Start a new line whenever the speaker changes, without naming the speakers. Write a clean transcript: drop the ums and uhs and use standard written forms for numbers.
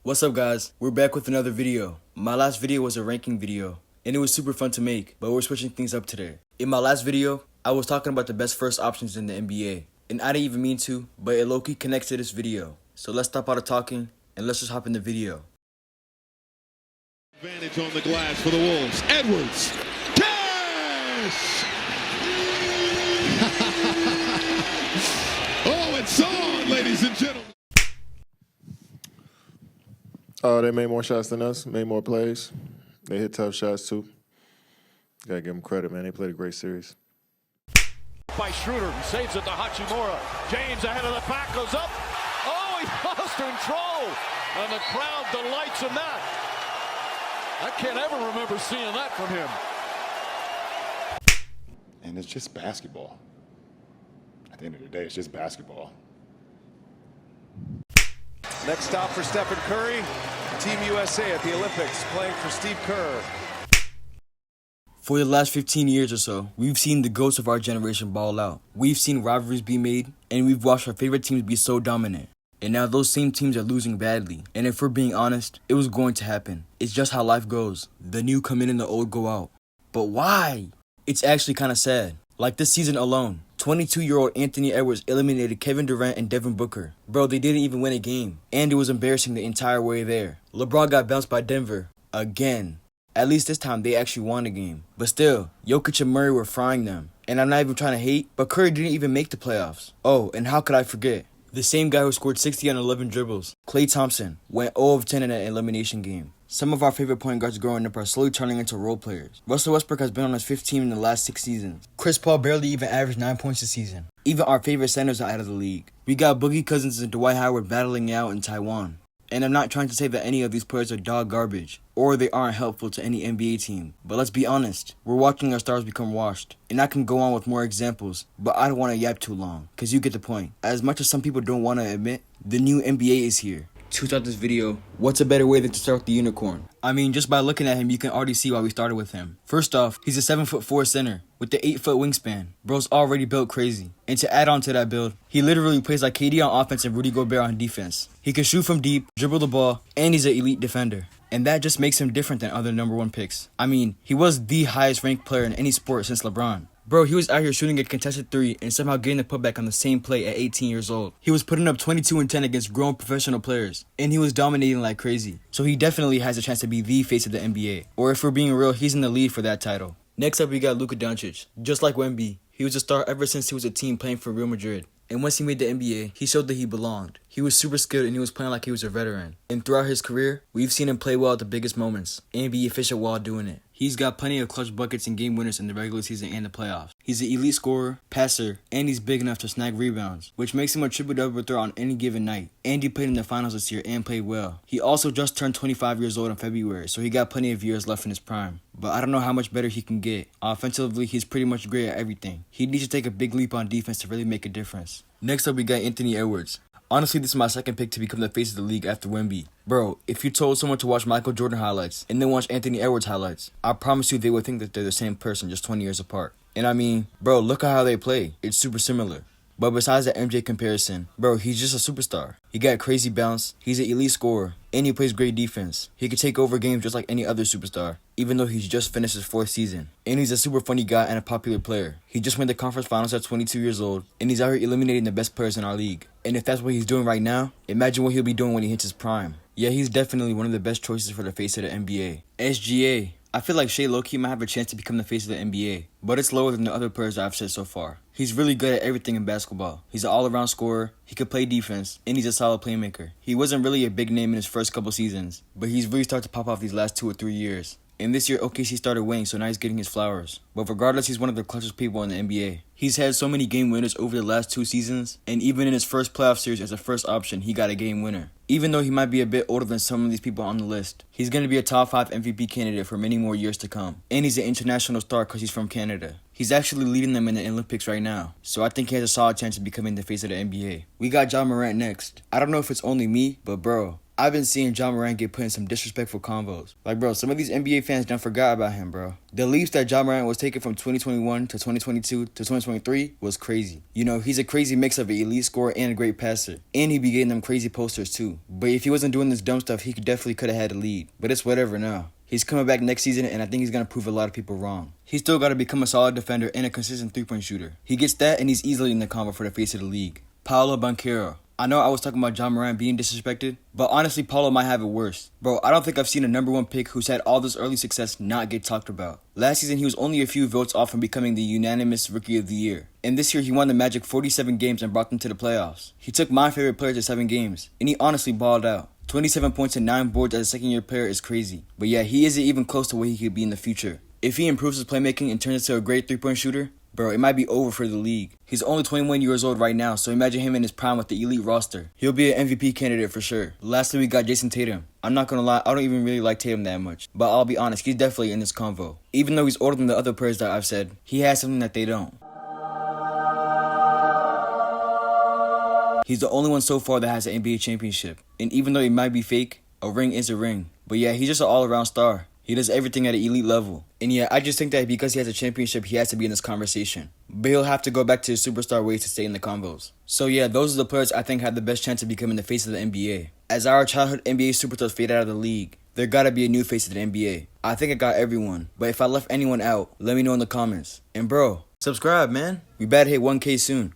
What's up guys, we're back with another video. My last video was a ranking video, and it was super fun to make, but we're switching things up today. In my last video, I was talking about the best first options in the NBA, and I didn't even mean to, but it low-key connects to this video. So let's stop out of talking, and let's just hop in the video.
Advantage on the glass for the Wolves. Edwards. Cash! Oh, it's on, ladies and gentlemen.
Oh, they made more shots than us, made more plays. They hit tough shots, too. Gotta give them credit, man. They played a great series.
By Schroeder, he saves it to Hachimura. James ahead of the pack, goes up. Oh, he lost control. And the crowd delights in that. I can't ever remember seeing that from him.
And it's just basketball. At the end of the day, it's just basketball.
Next stop for Stephen Curry, Team USA at the Olympics, playing for Steve Kerr.
For the last 15 years or so, we've seen the GOATs of our generation ball out. We've seen rivalries be made, and we've watched our favorite teams be so dominant. And now those same teams are losing badly. And if we're being honest, it was going to happen. It's just how life goes. The new come in and the old go out. But why? It's actually kind of sad. Like this season alone, 22-year-old Anthony Edwards eliminated Kevin Durant and Devin Booker. Bro, they didn't even win a game. And it was embarrassing the entire way there. LeBron got bounced by Denver. Again. At least this time they actually won a game. But still, Jokic and Murray were frying them. And I'm not even trying to hate, but Curry didn't even make the playoffs. Oh, and how could I forget? The same guy who scored 60 on 11 dribbles, Klay Thompson, went 0 of 10 in an elimination game. Some of our favorite point guards growing up are slowly turning into role players. Russell Westbrook has been on his 5th team in the last 6 seasons. Chris Paul barely even averaged 9 points a season. Even our favorite centers are out of the league. We got Boogie Cousins and Dwight Howard battling it out in Taiwan. And I'm not trying to say that any of these players are dog garbage, or they aren't helpful to any NBA team. But let's be honest, we're watching our stars become washed. And I can go on with more examples, but I don't want to yap too long, cause you get the point. As much as some people don't want to admit, the new NBA is here. To start this video, what's a better way than to start with the unicorn? I mean, just by looking at him, you can already see why we started with him. First off, he's a 7'4" center with the 8-foot wingspan. Bro's already built crazy. And to add on to that build, he literally plays like KD on offense and Rudy Gobert on defense. He can shoot from deep, dribble the ball, and he's an elite defender. And that just makes him different than other number 1 picks. I mean, he was the highest ranked player in any sport since LeBron. Bro, he was out here shooting a contested 3 and somehow getting the putback on the same play at 18 years old. He was putting up 22 and 10 against grown professional players, and he was dominating like crazy. So he definitely has a chance to be the face of the NBA. Or if we're being real, he's in the lead for that title. Next up, we got Luka Doncic. Just like Wemby, he was a star ever since he was a teen playing for Real Madrid. And once he made the NBA, he showed that he belonged. He was super skilled and he was playing like he was a veteran. And throughout his career, we've seen him play well at the biggest moments and be efficient while doing it. He's got plenty of clutch buckets and game winners in the regular season and the playoffs. He's an elite scorer, passer, and he's big enough to snag rebounds, which makes him a triple-double threat on any given night. And he played in the finals this year and played well. He also just turned 25 years old in February, so he got plenty of years left in his prime. But I don't know how much better he can get. Offensively, he's pretty much great at everything. He needs to take a big leap on defense to really make a difference. Next up, we got Anthony Edwards. Honestly, this is my second pick to become the face of the league after Wemby. Bro, if you told someone to watch Michael Jordan highlights and then watch Anthony Edwards highlights, I promise you they would think that they're the same person just 20 years apart. And I mean, bro, look at how they play. It's super similar. But besides the MJ comparison, bro, he's just a superstar. He got crazy bounce, he's an elite scorer, and he plays great defense. He could take over games just like any other superstar, even though he's just finished his 4th season. And he's a super funny guy and a popular player. He just went the conference finals at 22 years old, and he's out here eliminating the best players in our league. And if that's what he's doing right now, imagine what he'll be doing when he hits his prime. Yeah, he's definitely one of the best choices for the face of the NBA. SGA. I feel like Shai low-key might have a chance to become the face of the NBA, but it's lower than the other players I've said so far. He's really good at everything in basketball. He's an all-around scorer, he can play defense, and he's a solid playmaker. He wasn't really a big name in his first couple seasons, but he's really started to pop off these last 2 or 3 years. And this year, OKC started winning, so now he's getting his flowers. But regardless, he's one of the clutchest people in the NBA. He's had so many game winners over the last 2 seasons, and even in his first playoff series as a first option, he got a game winner. Even though he might be a bit older than some of these people on the list, he's going to be a top 5 MVP candidate for many more years to come. And he's an international star because he's from Canada. He's actually leading them in the Olympics right now, so I think he has a solid chance of becoming the face of the NBA. We got Ja Morant next. I don't know if it's only me, but bro, I've been seeing Ja Morant get put in some disrespectful convos. Like, bro, some of these NBA fans done forgot about him, bro. The leaps that Ja Morant was taking from 2021 to 2022 to 2023 was crazy. You know, he's a crazy mix of an elite scorer and a great passer. And he be getting them crazy posters too. But if he wasn't doing this dumb stuff, he definitely could have had a lead. But it's whatever now. He's coming back next season, and I think he's going to prove a lot of people wrong. He's still got to become a solid defender and a consistent three-point shooter. He gets that, and he's easily in the convo for the face of the league. Paolo Banchero. I know I was talking about Ja Morant being disrespected, but honestly, Paolo might have it worse. Bro, I don't think I've seen a #1 pick who's had all this early success not get talked about. Last season, he was only a few votes off from becoming the unanimous Rookie of the Year. And this year, he won the Magic 47 games and brought them to the playoffs. He took my favorite player to 7 games, and he honestly balled out. 27 points and 9 boards as a second-year player is crazy. But yeah, he isn't even close to where he could be in the future. If he improves his playmaking and turns into a great three-point shooter, bro, it might be over for the league. He's only 21 years old right now, so imagine him in his prime with the elite roster. He'll be an MVP candidate for sure. Lastly, we got Jayson Tatum. I'm not gonna lie, I don't even really like Tatum that much. But I'll be honest, he's definitely in this convo. Even though he's older than the other players that I've said, he has something that they don't. He's the only one so far that has an NBA championship. And even though it might be fake, a ring is a ring. But yeah, he's just an all-around star. He does everything at an elite level. And yeah, I just think that because he has a championship, he has to be in this conversation. But he'll have to go back to his superstar ways to stay in the convos. So yeah, those are the players I think have the best chance of becoming the face of the NBA. As our childhood NBA superstars fade out of the league, there gotta be a new face of the NBA. I think I got everyone. But if I left anyone out, let me know in the comments. And bro, subscribe, man. We about to hit 1K soon.